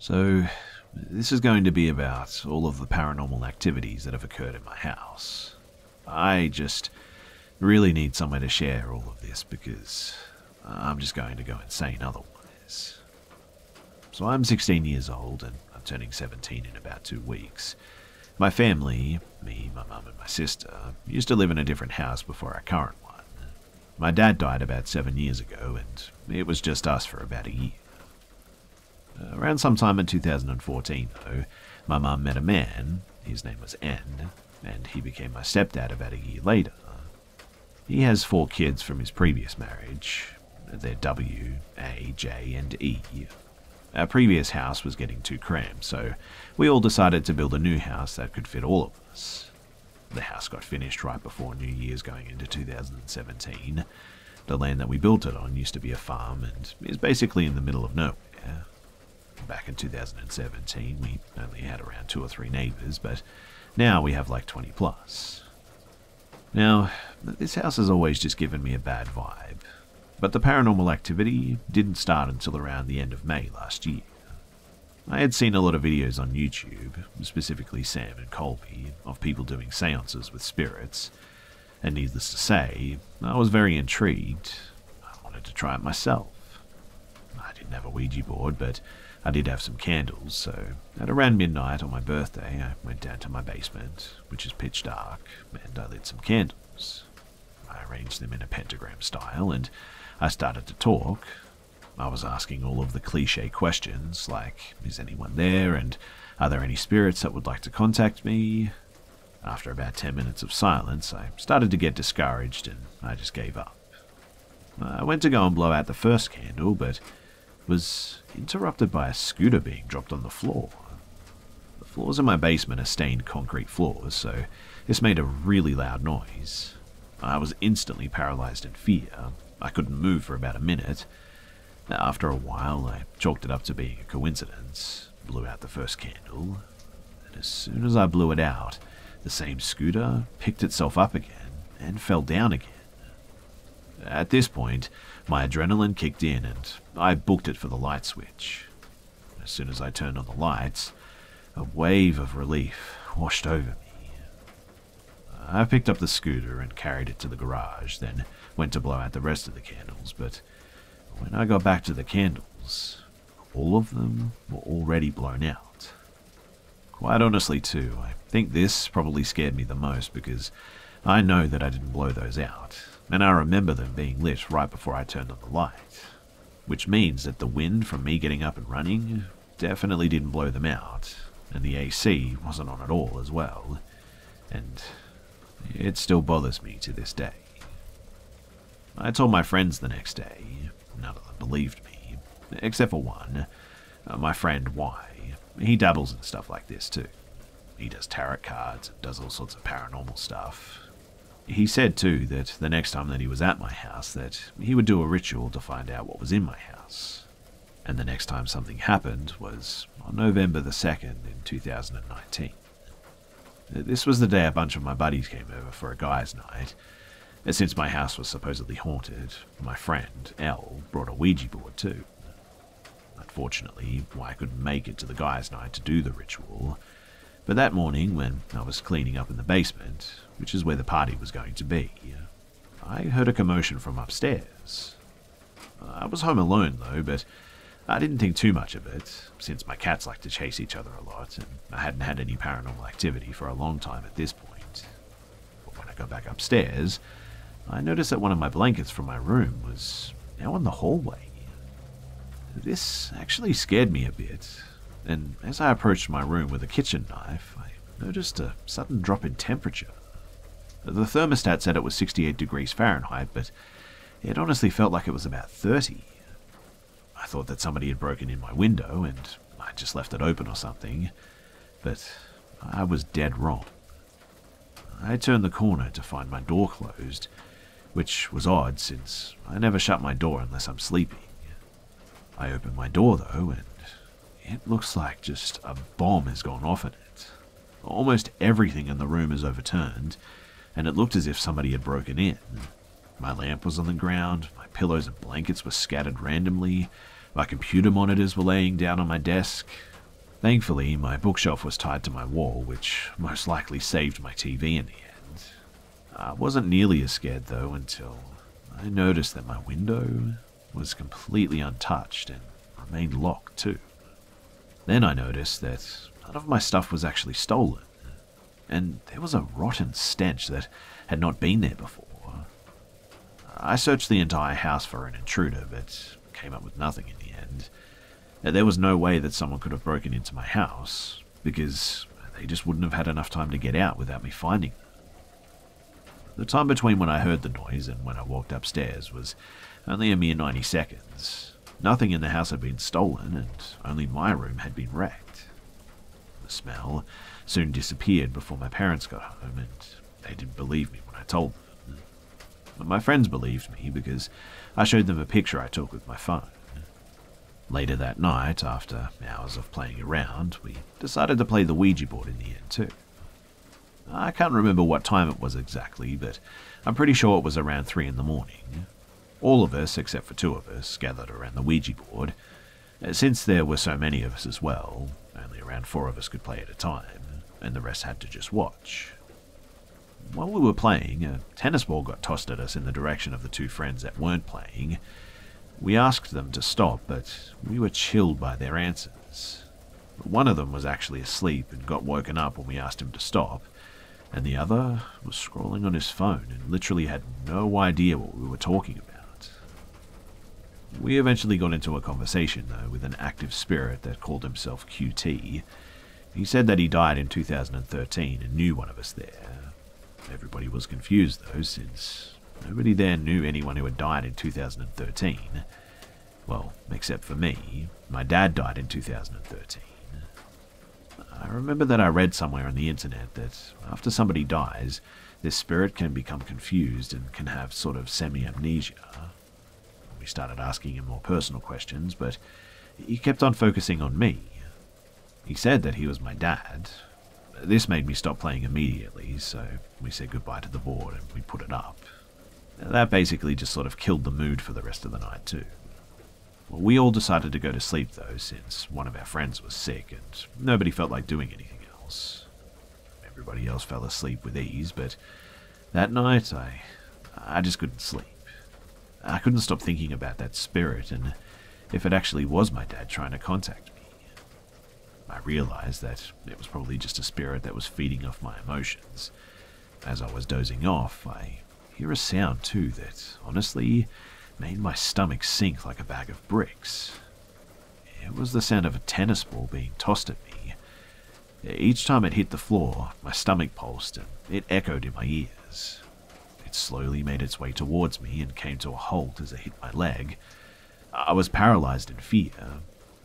So, this is going to be about all of the paranormal activities that have occurred in my house. I just really need somewhere to share all of this because I'm just going to go insane otherwise. So I'm 16 years old and I'm turning 17 in about 2 weeks. My family, me, my mum and my sister, used to live in a different house before our current one. My dad died about 7 years ago and it was just us for about a year. Around sometime in 2014, though, my mum met a man, his name was N, and he became my stepdad about a year later. He has 4 kids from his previous marriage. They're W, A, J, and E. Our previous house was getting too cramped, so we all decided to build a new house that could fit all of us. The house got finished right before New Year's going into 2017. The land that we built it on used to be a farm and is basically in the middle of nowhere. Back in 2017, we only had around 2 or 3 neighbors, but now we have like 20 plus. Now, this house has always just given me a bad vibe, but the paranormal activity didn't start until around the end of May last year. I had seen a lot of videos on YouTube, specifically Sam and Colby, of people doing seances with spirits, and needless to say, I was very intrigued. I wanted to try it myself. I didn't have a Ouija board, but I did have some candles, so at around midnight on my birthday, I went down to my basement, which is pitch dark, and I lit some candles. I arranged them in a pentagram style, and I started to talk. I was asking all of the cliche questions, like, is anyone there, and are there any spirits that would like to contact me? After about 10 minutes of silence, I started to get discouraged, and I just gave up. I went to go and blow out the first candle, but was interrupted by a scooter being dropped on the floor. The floors in my basement are stained concrete floors, so this made a really loud noise. I was instantly paralyzed in fear. I couldn't move for about a minute. After a while, I chalked it up to being a coincidence, blew out the first candle, and as soon as I blew it out, the same scooter picked itself up again and fell down again. At this point, my adrenaline kicked in and I booked it for the light switch. As soon as I turned on the lights, a wave of relief washed over me. I picked up the scooter and carried it to the garage, then went to blow out the rest of the candles, but when I got back to the candles, all of them were already blown out. Quite honestly too, I think this probably scared me the most because I know that I didn't blow those out, and I remember them being lit right before I turned on the light, which means that the wind from me getting up and running definitely didn't blow them out, and the AC wasn't on at all as well, and it still bothers me to this day. I told my friends the next day. None of them believed me, except for one, my friend Y. He dabbles in stuff like this too. He does tarot cards and does all sorts of paranormal stuff. He said too that the next time that he was at my house that he would do a ritual to find out what was in my house. And the next time something happened was on November the 2nd in 2019. This was the day a bunch of my buddies came over for a guys' night. Since my house was supposedly haunted, my friend L brought a Ouija board too. Unfortunately, I couldn't make it to the guys' night to do the ritual, but that morning when I was cleaning up in the basement, which is where the party was going to be, I heard a commotion from upstairs. I was home alone though, but I didn't think too much of it, since my cats like to chase each other a lot, and I hadn't had any paranormal activity for a long time at this point. But when I got back upstairs, I noticed that one of my blankets from my room was now in the hallway. This actually scared me a bit, and as I approached my room with a kitchen knife, I noticed a sudden drop in temperature. The thermostat said it was 68 degrees Fahrenheit, but it honestly felt like it was about 30. I thought that somebody had broken in my window and I just left it open or something, but I was dead wrong. I turned the corner to find my door closed, which was odd since I never shut my door unless I'm sleeping. I opened my door though, and it looks like just a bomb has gone off in it. Almost everything in the room is overturned, and it looked as if somebody had broken in. My lamp was on the ground, my pillows and blankets were scattered randomly, my computer monitors were laying down on my desk, Thankfully, my bookshelf was tied to my wall, which most likely saved my TV in the end. I wasn't nearly as scared though until I noticed that my window was completely untouched and remained locked too. Then I noticed that none of my stuff was actually stolen, and there was a rotten stench that had not been there before. I searched the entire house for an intruder, but came up with nothing in the end. There was no way that someone could have broken into my house, because they just wouldn't have had enough time to get out without me finding them. The time between when I heard the noise and when I walked upstairs was only a mere 90 seconds. Nothing in the house had been stolen, and only my room had been wrecked. The smell soon disappeared before my parents got home, and they didn't believe me when I told them. But my friends believed me because I showed them a picture I took with my phone. Later that night, after hours of playing around, we decided to play the Ouija board in the end too. I can't remember what time it was exactly, but I'm pretty sure it was around 3 in the morning. All of us, except for 2 of us, gathered around the Ouija board. Since there were so many of us as well, only around 4 of us could play at a time, and the rest had to just watch. While we were playing, a tennis ball got tossed at us in the direction of the 2 friends that weren't playing. We asked them to stop, but we were chilled by their answers. One of them was actually asleep and got woken up when we asked him to stop, and the other was scrolling on his phone and literally had no idea what we were talking about. We eventually got into a conversation, though, with an active spirit that called himself QT. He said that he died in 2013 and knew one of us there. Everybody was confused, though, since nobody there knew anyone who had died in 2013. Well, except for me. My dad died in 2013. I remember that I read somewhere on the internet that after somebody dies, their spirit can become confused and can have sort of semi-amnesia. We started asking him more personal questions, but he kept on focusing on me. He said that he was my dad. This made me stop playing immediately, so we said goodbye to the board and we put it up. That basically just sort of killed the mood for the rest of the night too. Well, we all decided to go to sleep though, since one of our friends was sick and nobody felt like doing anything else. Everybody else fell asleep with ease, but that night I just couldn't sleep. I couldn't stop thinking about that spirit and if it actually was my dad trying to contact me. I realized that it was probably just a spirit that was feeding off my emotions. As I was dozing off, I hear a sound too that, honestly, made my stomach sink like a bag of bricks. It was the sound of a tennis ball being tossed at me. Each time it hit the floor, my stomach pulsed and it echoed in my ears. It slowly made its way towards me and came to a halt as it hit my leg. I was paralyzed in fear.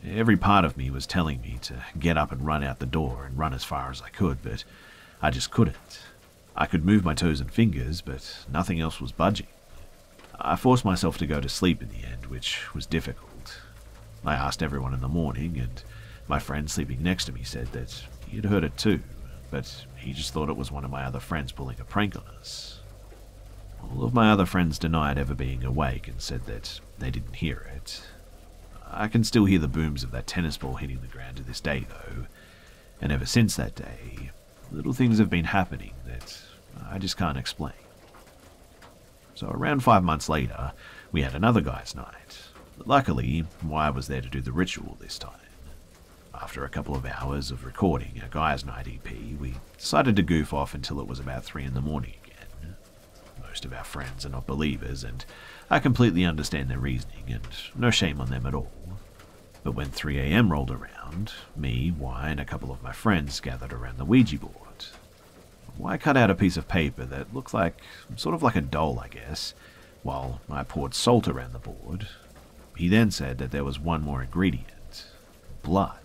Every part of me was telling me to get up and run out the door and run as far as I could, but I just couldn't. I could move my toes and fingers, but nothing else was budging. I forced myself to go to sleep in the end, which was difficult. I asked everyone in the morning, and my friend sleeping next to me said that he had heard it too, but he just thought it was one of my other friends pulling a prank on us. All of my other friends denied ever being awake and said that they didn't hear it. I can still hear the booms of that tennis ball hitting the ground to this day, though, and ever since that day, little things have been happening that I just can't explain. So around 5 months later, we had another guys' night. Luckily, I was there to do the ritual this time. After a couple of hours of recording a guys' night EP, we decided to goof off until it was about 3 in the morning again. Most of our friends are not believers, and I completely understand their reasoning, and no shame on them at all. But when 3 a.m. rolled around, me, Y, and a couple of my friends gathered around the Ouija board. Y cut out a piece of paper that looked like, sort of like a doll, I guess, while I poured salt around the board. He then said that there was one more ingredient: blood.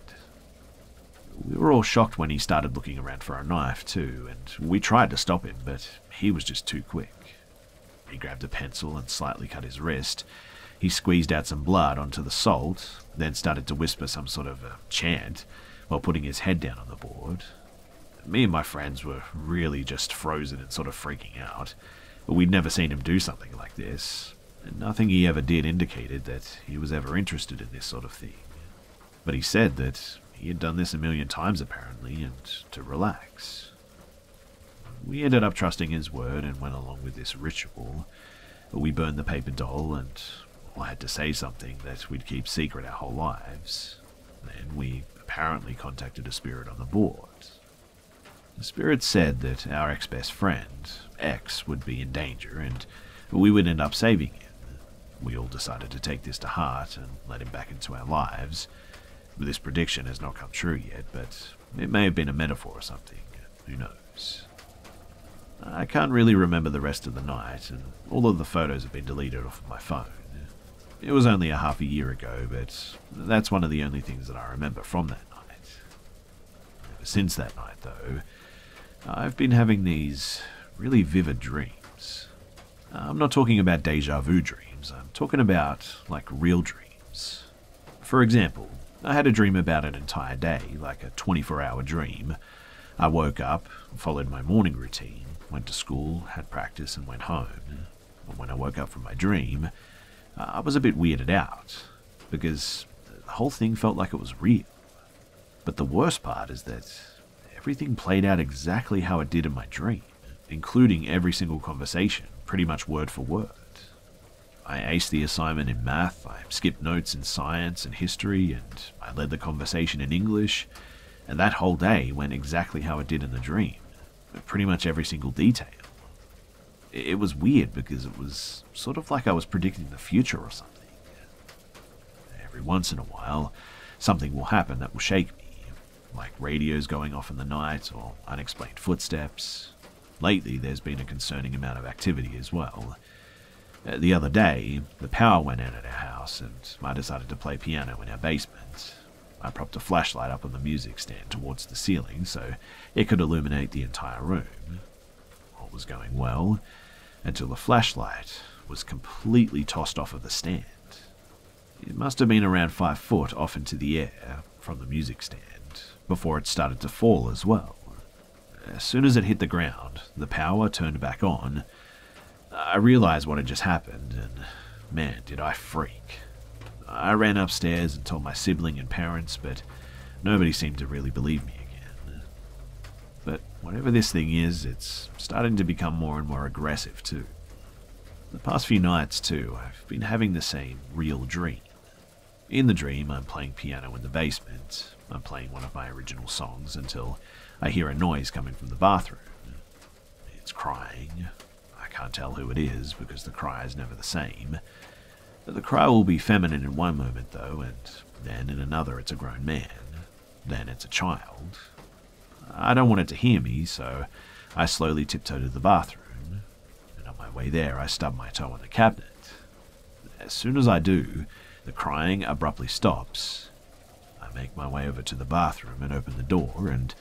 We were all shocked when he started looking around for a knife too, and we tried to stop him, but he was just too quick. He grabbed a pencil and slightly cut his wrist. He squeezed out some blood onto the salt, then started to whisper some sort of a chant while putting his head down on the board. Me and my friends were really just frozen and sort of freaking out, but we'd never seen him do something like this, and nothing he ever did indicated that he was ever interested in this sort of thing. But he said that He had done this a million times apparently, and to relax. We ended up trusting his word and went along with this ritual. We burned the paper doll, and I had to say something that we'd keep secret our whole lives. Then we apparently contacted a spirit on the board. The spirit said that our ex-best friend, X, would be in danger and we would end up saving him. We all decided to take this to heart and let him back into our lives. This prediction has not come true yet, but it may have been a metaphor or something. Who knows? I can't really remember the rest of the night, and all of the photos have been deleted off of my phone. It was only a half a year ago, but that's one of the only things that I remember from that night. Ever since that night, though, I've been having these really vivid dreams. I'm not talking about deja vu dreams, I'm talking about, like, real dreams. For example, I had a dream about an entire day, like a 24-hour dream. I woke up, followed my morning routine, went to school, had practice, and went home. When I woke up from my dream, I was a bit weirded out, because the whole thing felt like it was real. But the worst part is that everything played out exactly how it did in my dream, including every single conversation, pretty much word for word. I aced the assignment in math, I skipped notes in science and history, and I led the conversation in English, and that whole day went exactly how it did in the dream, pretty much every single detail. It was weird because it was sort of like I was predicting the future or something. Every once in a while, something will happen that will shake me, like radios going off in the night or unexplained footsteps. Lately, there's been a concerning amount of activity as well. The other day, the power went out at our house and I decided to play piano in our basement. I propped a flashlight up on the music stand towards the ceiling so it could illuminate the entire room. All was going well until the flashlight was completely tossed off of the stand. It must have been around 5 foot off into the air from the music stand before it started to fall as well. As soon as it hit the ground, the power turned back on. I realized what had just happened, and man, did I freak. I ran upstairs and told my sibling and parents, but nobody seemed to really believe me again. But whatever this thing is, it's starting to become more and more aggressive too. The past few nights too, I've been having the same real dream. In the dream, I'm playing piano in the basement. I'm playing one of my original songs until I hear a noise coming from the bathroom. It's crying. I can't tell who it is because the cry is never the same. The cry will be feminine in one moment though, and then in another it's a grown man. Then it's a child. I don't want it to hear me, so I slowly tiptoe to the bathroom, and on my way there I stub my toe on the cabinet. As soon as I do, the crying abruptly stops. I make my way over to the bathroom and open the door, and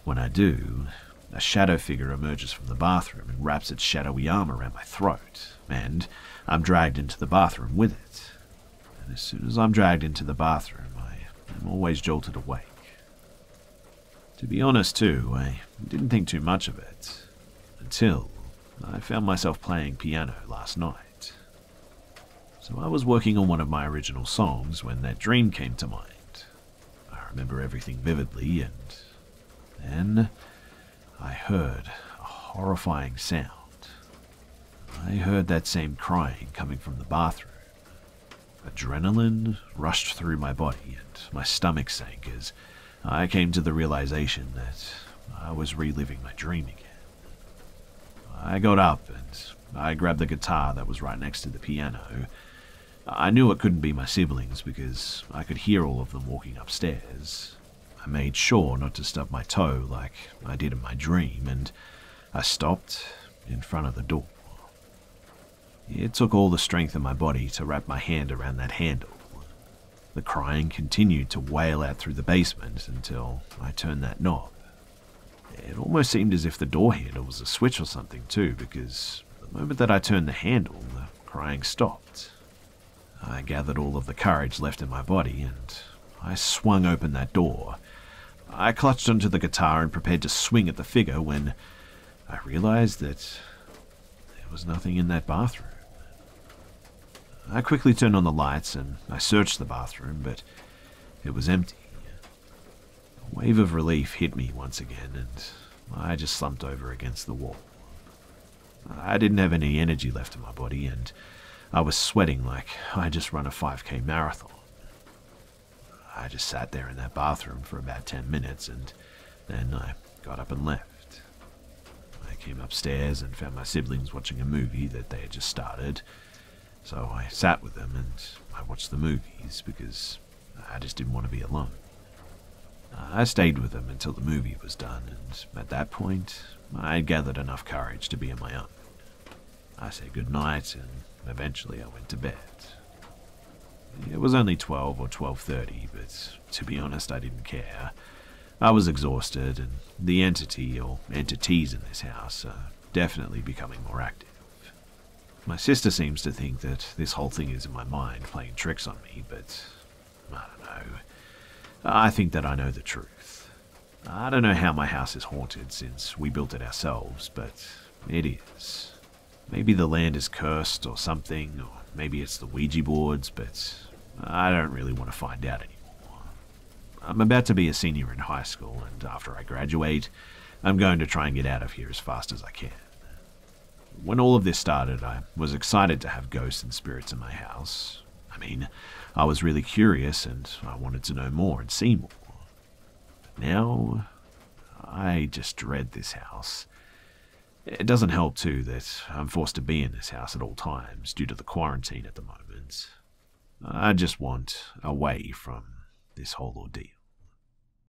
when I do, a shadow figure emerges from the bathroom and wraps its shadowy arm around my throat, and I'm dragged into the bathroom with it. And as soon as I'm dragged into the bathroom, I am always jolted awake. To be honest too, I didn't think too much of it, until I found myself playing piano last night. So I was working on one of my original songs when that dream came to mind. I remember everything vividly, and then I heard a horrifying sound. I heard that same crying coming from the bathroom. Adrenaline rushed through my body and my stomach sank as I came to the realization that I was reliving my dream again. I got up and I grabbed the guitar that was right next to the piano. I knew it couldn't be my siblings because I could hear all of them walking upstairs. I made sure not to stub my toe like I did in my dream, and I stopped in front of the door. It took all the strength in my body to wrap my hand around that handle. The crying continued to wail out through the basement until I turned that knob. It almost seemed as if the door handle was a switch or something too, because the moment that I turned the handle, the crying stopped. I gathered all of the courage left in my body and I swung open that door. I clutched onto the guitar and prepared to swing at the figure when I realized that there was nothing in that bathroom. I quickly turned on the lights and I searched the bathroom, but it was empty. A wave of relief hit me once again, and I just slumped over against the wall. I didn't have any energy left in my body, and I was sweating like I just run a 5K marathon. I just sat there in that bathroom for about 10 minutes, and then I got up and left. I came upstairs and found my siblings watching a movie that they had just started, so I sat with them and I watched the movies because I just didn't want to be alone. I stayed with them until the movie was done, and at that point, I had gathered enough courage to be on my own. I said goodnight, and eventually I went to bed. It was only 12 or 12:30, but to be honest, I didn't care. I was exhausted, and the entity or entities in this house are definitely becoming more active. My sister seems to think that this whole thing is in my mind playing tricks on me, but I don't know. I think that I know the truth. I don't know how my house is haunted since we built it ourselves, but it is. Maybe the land is cursed or something, or maybe it's the Ouija boards, but I don't really want to find out anymore. I'm about to be a senior in high school, and after I graduate, I'm going to try and get out of here as fast as I can. When all of this started, I was excited to have ghosts and spirits in my house. I mean, I was really curious, and I wanted to know more and see more. But now, I just dread this house. It doesn't help, too, that I'm forced to be in this house at all times due to the quarantine at the moment. I just want away from this whole ordeal.